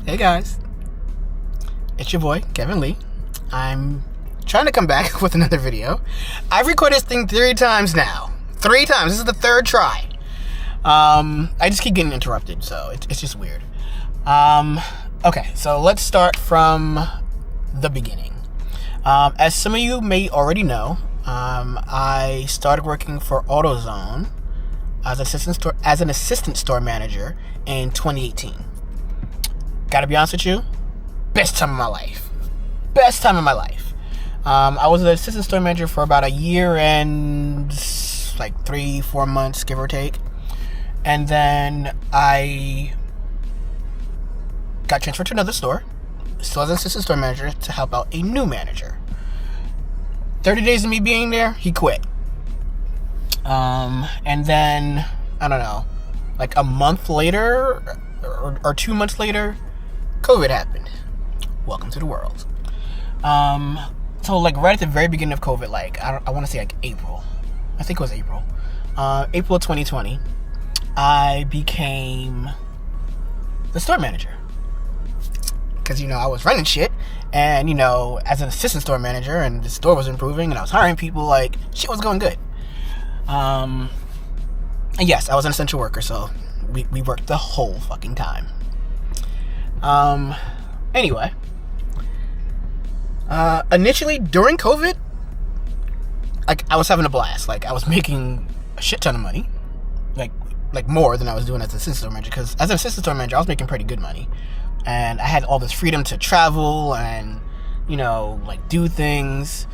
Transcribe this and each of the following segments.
Hey guys, it's your boy Kevin Lee. I'm trying to come back with another video. I've recorded this thing 3 times now. 3 times. This is the 3rd try. I just keep getting interrupted, so it's just weird. Okay, so let's start from the beginning. As some of you may already know, I started working for AutoZone as an assistant store manager in 2018. Gotta be honest with you, best time of my life. Best time of my life. I was an assistant store manager for about a year and like 3-4 months, give or take. And then I got transferred to another store, still as an assistant store manager, to help out a new manager. 30 days of me being there, he quit. And then, I don't know, like a month later, or 2 months later, COVID happened. Welcome to the world. So like right at the very beginning of COVID, like I want to say like April. I think it was April. April of 2020, I became the store manager. Because, I was running shit. And, as an assistant store manager, and the store was improving, and I was hiring people, like, shit was going good. And yes, I was an essential worker, so we worked the whole fucking time. Anyway. Initially, during COVID, like, I was having a blast. Like, I was making a shit ton of money. Like more than I was doing as an assistant store manager. Because as an assistant store manager, I was making pretty good money. And I had all this freedom to travel and, like, do things.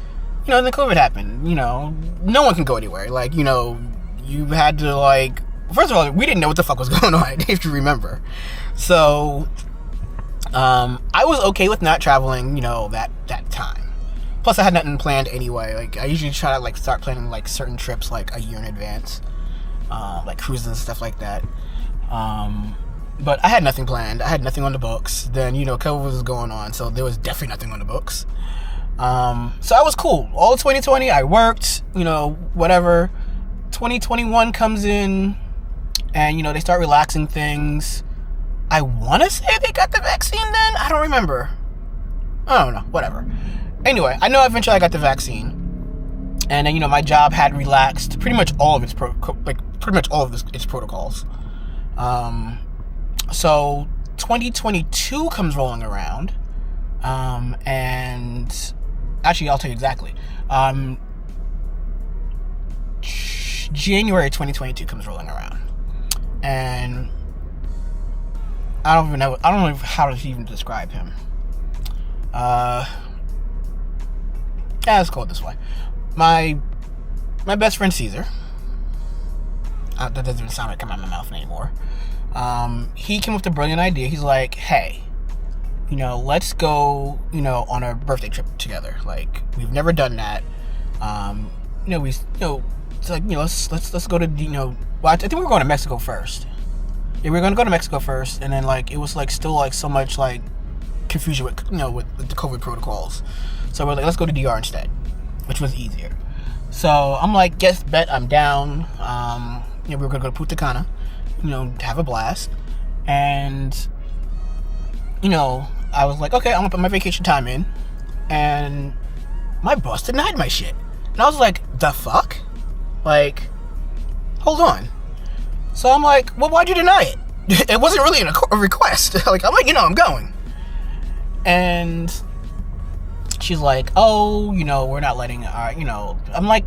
And then COVID happened. No one can go anywhere. Like, you had to, like... First of all, we didn't know what the fuck was going on, if you remember. So, I was okay with not traveling, that time. Plus, I had nothing planned anyway. Like, I usually try to, like, start planning, like, certain trips, like, a year in advance. Like, cruises and stuff like that. But I had nothing planned. I had nothing on the books. Then, COVID was going on, so there was definitely nothing on the books. So I was cool. All of 2020, I worked, whatever. 2021 comes in, and, they start relaxing things. I want to say they got the vaccine then? I don't remember. I don't know. Whatever. Anyway, I know eventually I got the vaccine. And then, my job had relaxed pretty much all of its its protocols. So 2022 comes rolling around, and actually I'll tell you exactly. January 2022 comes rolling around, and I don't know how to even describe him. Let's call it this way. My best friend Caesar. That doesn't even sound like coming out of my mouth anymore. He came up with a brilliant idea. He's like, hey, let's go, on a birthday trip together. Like, we've never done that. It's like, let's go to, well, I think we were going to Mexico first. Yeah, we were going to go to Mexico first, and then, like, it was, like, still, like, so much, like, confusion with, with the COVID protocols. So we're like, let's go to DR instead, which was easier. So I'm like, bet I'm down. We were going to go to Punta Cana, have a blast. And, I was like, okay, I'm going to put my vacation time in. And my boss denied my shit. And I was like, the fuck? Like, hold on. So I'm like, well, why'd you deny it? It wasn't really a request. Like, I'm like, I'm going. And she's like, oh, we're not letting, I'm like,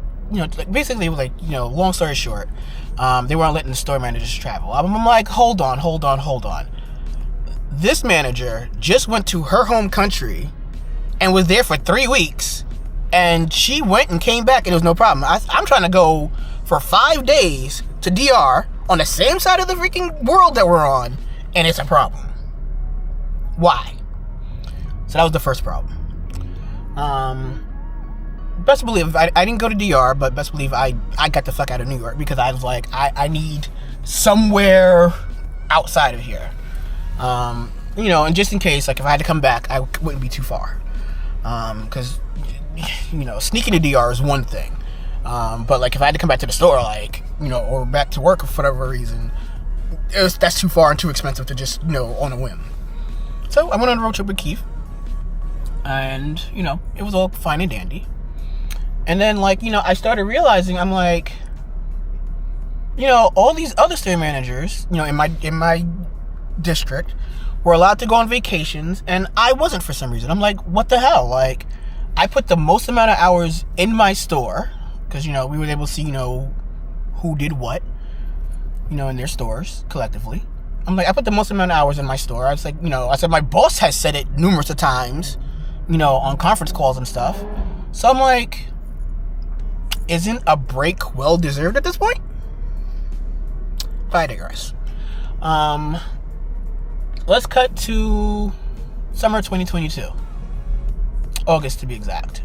basically, like, long story short, they weren't letting the store managers travel. I'm like, hold on. This manager just went to her home country and was there for 3 weeks, and she went and came back, and it was no problem. I'm trying to go for 5 days to DR on the same side of the freaking world that we're on, and it's a problem. Why? So that was the first problem. Best believe I didn't go to DR, but best believe I got the fuck out of New York, because I was like, I need somewhere outside of here. And just in case, like, if I had to come back, I wouldn't be too far. Because, sneaking to DR is one thing. But, like, if I had to come back to the store, like, or back to work for whatever reason, that's too far and too expensive to just, on a whim. So I went on a road trip with Keith, and it was all fine and dandy. And then I started realizing, I'm like, all these other store managers, in my district, were allowed to go on vacations, and I wasn't for some reason. I'm like, what the hell? Like, I put the most amount of hours in my store, because, we were able to see, who did what, in their stores collectively. I'm like, I put the most amount of hours in my store. I was like, I said, my boss has said it numerous of times, on conference calls and stuff. So I'm like, isn't a break well deserved at this point? But I digress. Let's cut to summer 2022. August, to be exact.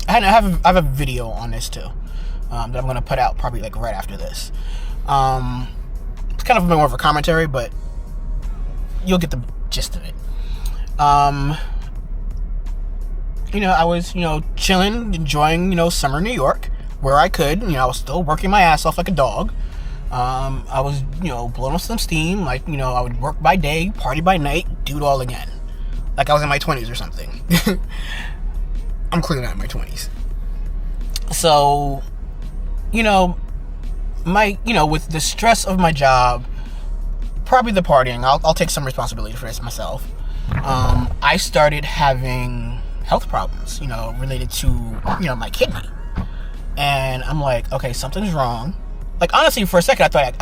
I have a video on this too, that I'm going to put out probably right after this. It's kind of more of a commentary, but you'll get the gist of it. I was, chilling, enjoying, summer New York, where I could. I was still working my ass off like a dog. I was, blowing off some steam. I would work by day, party by night, do it all again. Like I was in my 20s or something. I'm clearly not in my 20s. So, with the stress of my job, probably the partying, I'll take some responsibility for this myself. I started having health problems, related to, my kidney. And I'm like, okay, something's wrong. Like, honestly, for a second, I thought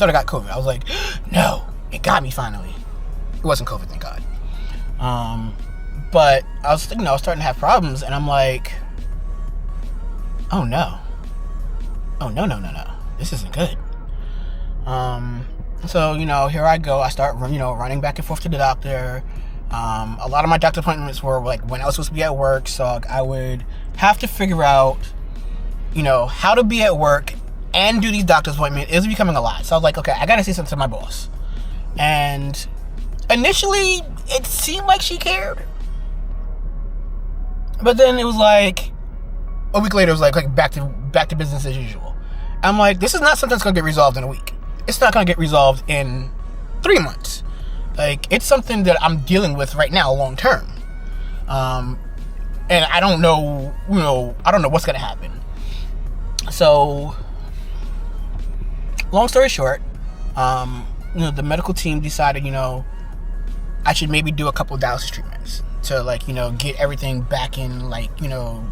I got COVID. I was like, no, it got me finally. It wasn't COVID, thank God. But I was, I was starting to have problems, and I'm like, oh no. Oh, no. This isn't good. So, here I go. I start, running back and forth to the doctor. A lot of my doctor appointments were, when I was supposed to be at work, so I would have to figure out, how to be at work and do these doctor's appointments. It was becoming a lot. So I was like, okay, I gotta say something to my boss. And initially, it seemed like she cared. But then it was like, a week later, it was like back to business as usual. I'm like, this is not something that's gonna get resolved in a week. It's not gonna get resolved in 3 months. Like, it's something that I'm dealing with right now, long term. And I don't know, I don't know what's gonna happen. So, long story short, the medical team decided, I should maybe do a couple of dialysis treatments to get everything back in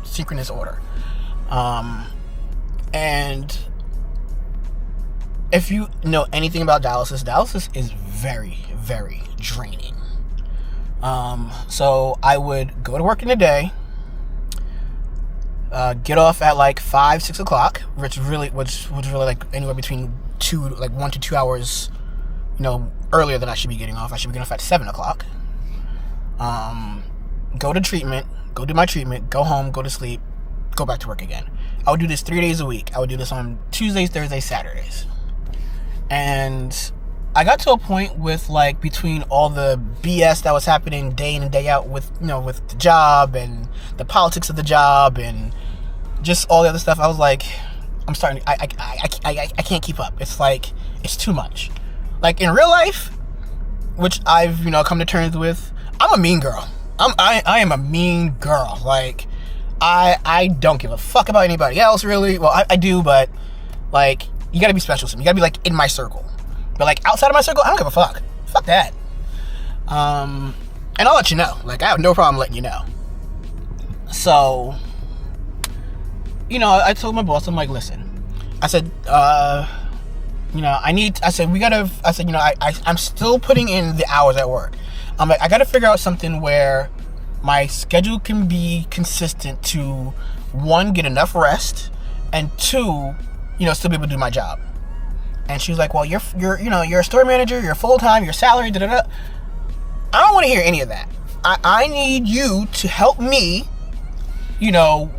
synchronous order. And if you know anything about dialysis is very, very draining. So I would go to work in the day, get off at 5-6 o'clock, which was really anywhere between 1 to 2 hours, earlier than I should be getting off. I should be getting off at 7 o'clock. Go to treatment, go do my treatment, go home, go to sleep, go back to work again. I would do this 3 days a week. I would do this on Tuesdays, Thursdays, Saturdays. And I got to a point with between all the BS that was happening day in and day out with with the job and the politics of the job and just all the other stuff. I was like, I'm starting. I can't keep up. It's it's too much. In real life, which I've come to terms with, I'm a mean girl. I am a mean girl. I don't give a fuck about anybody else really. Well, I do, but you gotta be special to me. You gotta be in my circle. But outside of my circle, I don't give a fuck. Fuck that. And I'll let you know. I have no problem letting you know. So, I told my boss, I'm like, listen. I said, I'm still putting in the hours at work. I'm like, I gotta figure out something where my schedule can be consistent to, 1, get enough rest, and 2, still be able to do my job. And she was like, well, you're a store manager, you're full-time, you're salary, da-da-da. I don't want to hear any of that. I need you to help me,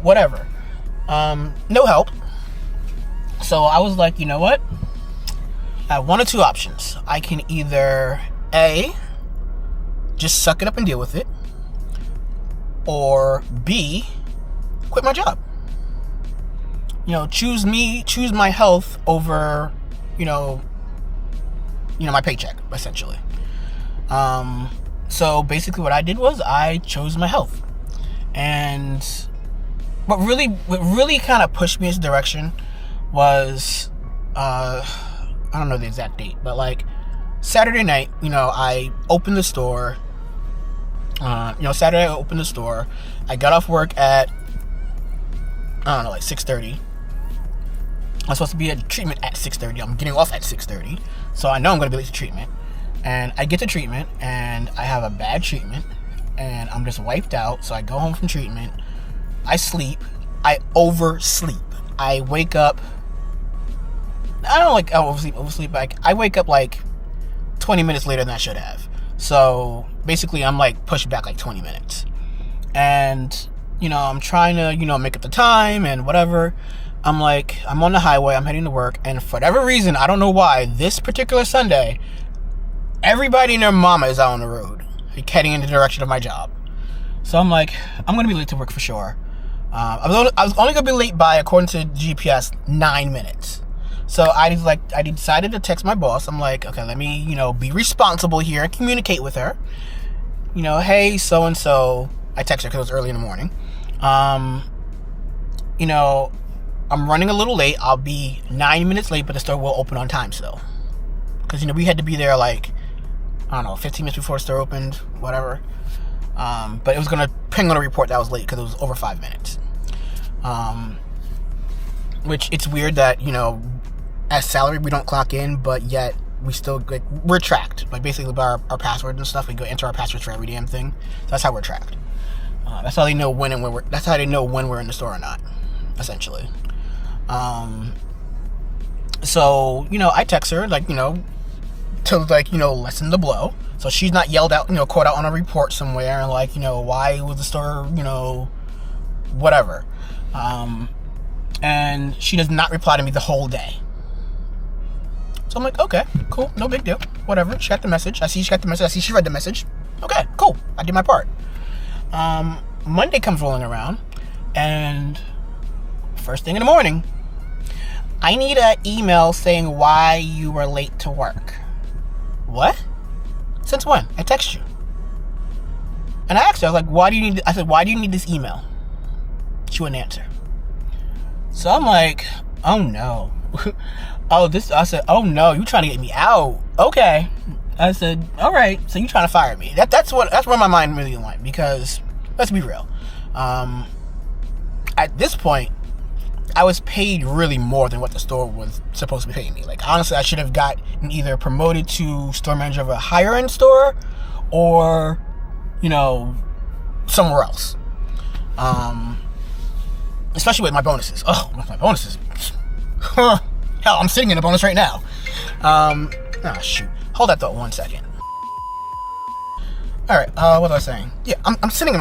whatever. No help. So I was like, you know what? I have 1 or 2 options. I can either, A, just suck it up and deal with it, or B, quit my job. Choose my health over, my paycheck, essentially. So basically what I did was I chose my health. And what really kind of pushed me in this direction was, I don't know the exact date, but like Saturday night, I opened the store. Saturday I opened the store. I got off work at, I don't know, like 6:30. I'm supposed to be at treatment at 6:30. I'm getting off at 6:30. So I know I'm going to be late to treatment. And I get to treatment, and I have a bad treatment, and I'm just wiped out. So I go home from treatment. I sleep. I oversleep. I wake up. I don't like oversleep. Like, I wake up like 20 minutes later than I should have. So basically, I'm like pushed back like 20 minutes. And, I'm trying to, make up the time and whatever. I'm on the highway. I'm heading to work. And for whatever reason, I don't know why, this particular Sunday, everybody and their mama is out on the road, like, heading in the direction of my job. So I'm like, I'm going to be late to work for sure. I was only going to be late by, according to GPS, 9 minutes. So I decided to text my boss. I'm like, okay, let me, be responsible here and communicate with her. Hey, so-and-so. I text her because it was early in the morning. I'm running a little late. I'll be 9 minutes late, but the store will open on time still. Because, we had to be there like, I don't know, 15 minutes before the store opened, whatever. But it was going to ping on a report that I was late because it was over 5 minutes. Which, it's weird that, as salary we don't clock in, but yet we still, like, we're tracked. Like, basically by our passwords and stuff, we go enter our passwords for every damn thing. So that's how we're tracked. That's how they know when we're in the store or not, essentially. So, I text her, like, to, like, lessen the blow. So she's not yelled out, caught out on a report somewhere, and like, why was the store, whatever. And she does not reply to me the whole day. So I'm like, okay, cool, no big deal, whatever. She got the message. I see she got the message. I see she read the message. Okay, cool, I did my part. Monday comes rolling around, and first thing in the morning, I need an email saying why you were late to work. What? Since when? I text you. And I asked her, I was like, why do you need this email? She wouldn't answer. So I'm like, oh no. I said, oh no, you trying to get me out. Okay. I said, all right, so you trying to fire me. That's where my mind really went, because let's be real. At this point, I was paid really more than what the store was supposed to be paying me. Like, honestly, I should have gotten either promoted to store manager of a higher end store or, somewhere else. Especially with my bonuses. Oh, with my bonuses. Hell, I'm sitting in a bonus right now. Shoot. Hold that thought 1 second. All right. What was I saying? Yeah, I'm sitting in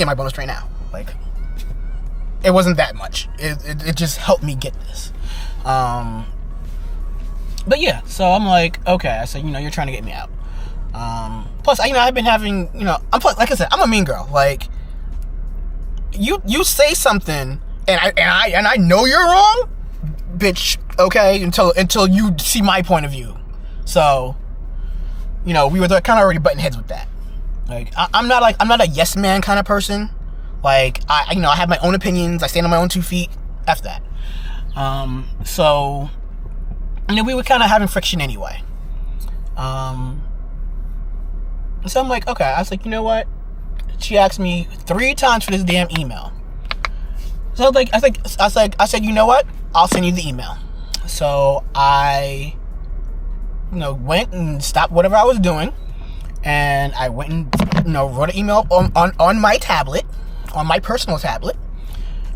my bonus right now. Like, it wasn't that much. It just helped me get this. But yeah, so I'm like, okay. I said, you're trying to get me out. Plus, I've been having, like I said, I'm a mean girl. Like, you say something, and I know you're wrong, bitch. Okay, until you see my point of view. So, we were kind of already butting heads with that. Like, I'm not a yes man kind of person. Like, I have my own opinions. I stand on my own 2 feet. F that. So, we were kind of having friction anyway. So I'm like, okay. I was like, you know what? She asked me 3 times for this damn email. So I said, you know what? I'll send you the email. So I, went and stopped whatever I was doing, and I went and, wrote an email on my tablet, on my personal tablet.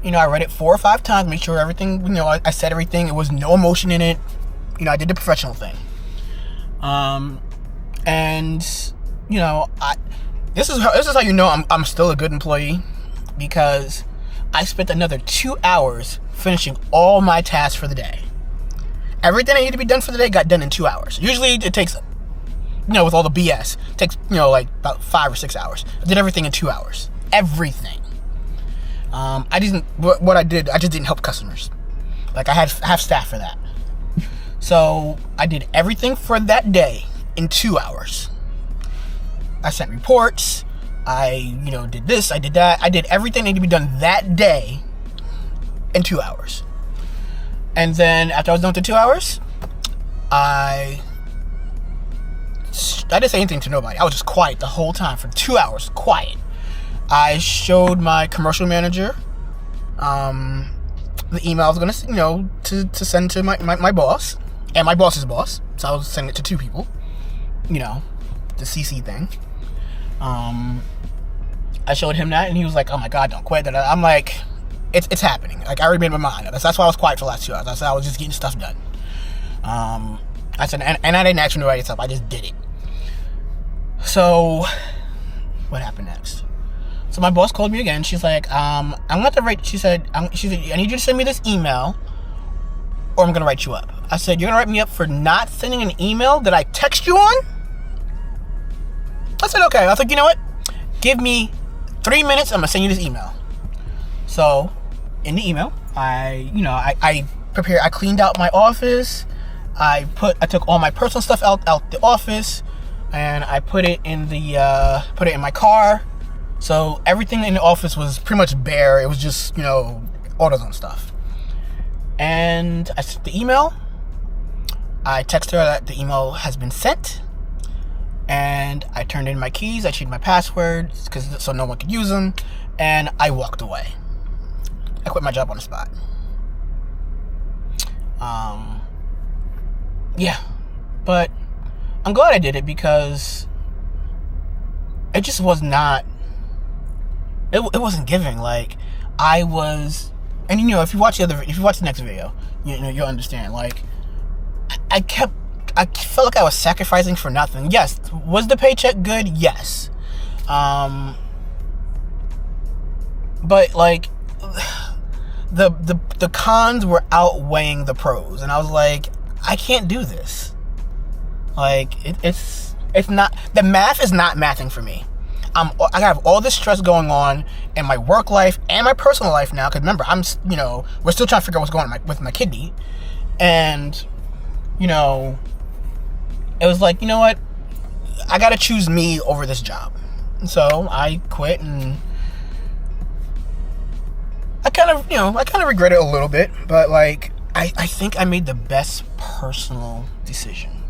I read it 4 or 5 times, make sure everything, I said everything. It was no emotion in it. I did the professional thing. And, this is how I'm still a good employee, because I spent another 2 hours finishing all my tasks for the day. Everything that needed to be done for the day got done in 2 hours. Usually it takes, with all the BS, it takes, like about 5 or 6 hours. I did everything in 2 hours. Everything. I just didn't help customers. Like, I have staff for that. So I did everything for that day in 2 hours. I sent reports. I, did this, I did that. I did everything that needed to be done that day in 2 hours. And then after I was done with the 2 hours, I didn't say anything to nobody. I was just quiet the whole time for 2 hours, quiet. I showed my commercial manager the email I was gonna, to send to my boss and my boss's boss. So I was sending it to 2 people, the CC thing. I showed him that, and he was like, "Oh my God, don't quit." I'm like, "It's happening." Like, I already made my mind up. That's why I was quiet for the last 2 hours. I said I was just getting stuff done. I said, and I didn't actually write it up. I just did it. So, what happened next? So my boss called me again. She's like, "I'm gonna have to write." She said, "I need you to send me this email, or I'm gonna write you up." I said, "You're gonna write me up for not sending an email that I text you on?" I said, "Okay." I was like, "You know what? Give me 3 minutes. I'm gonna send you this email." So, in the email, I prepared. I cleaned out my office. I took all my personal stuff out the office, and I put it in my car. So everything in the office was pretty much bare. It was just, AutoZone stuff. And I sent the email. I texted her that the email has been sent. And I turned in my keys. I changed my passwords so no one could use them. And I walked away. I quit my job on the spot. Yeah. But I'm glad I did it because it just was not... It wasn't giving. Like, I was... And, if you watch the next video, you'll understand. Like, I felt like I was sacrificing for nothing. Yes. Was the paycheck good? Yes. But, like, the cons were outweighing the pros. And I was like, I can't do this. Like, it's not... The math is not mathing for me. I have all this stress going on in my work life and my personal life now. Because remember, we're still trying to figure out what's going on with my kidney. And, it was like, you know what? I got to choose me over this job. So I quit, and I kind of regret it a little bit. But, like, I think I made the best personal decision.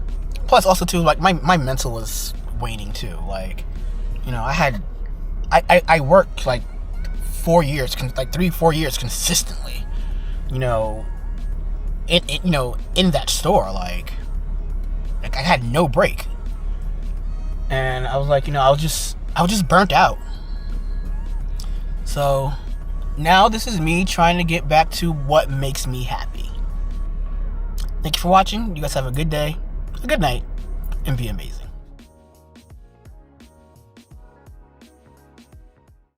Plus, also, too, like, my mental was waning, too. Like, I worked like 4 years, like 3-4 years consistently, in that store, like I had no break, and I was like, I was just burnt out. So now this is me trying to get back to what makes me happy. Thank you for watching. You guys have a good day, a good night, and be amazing.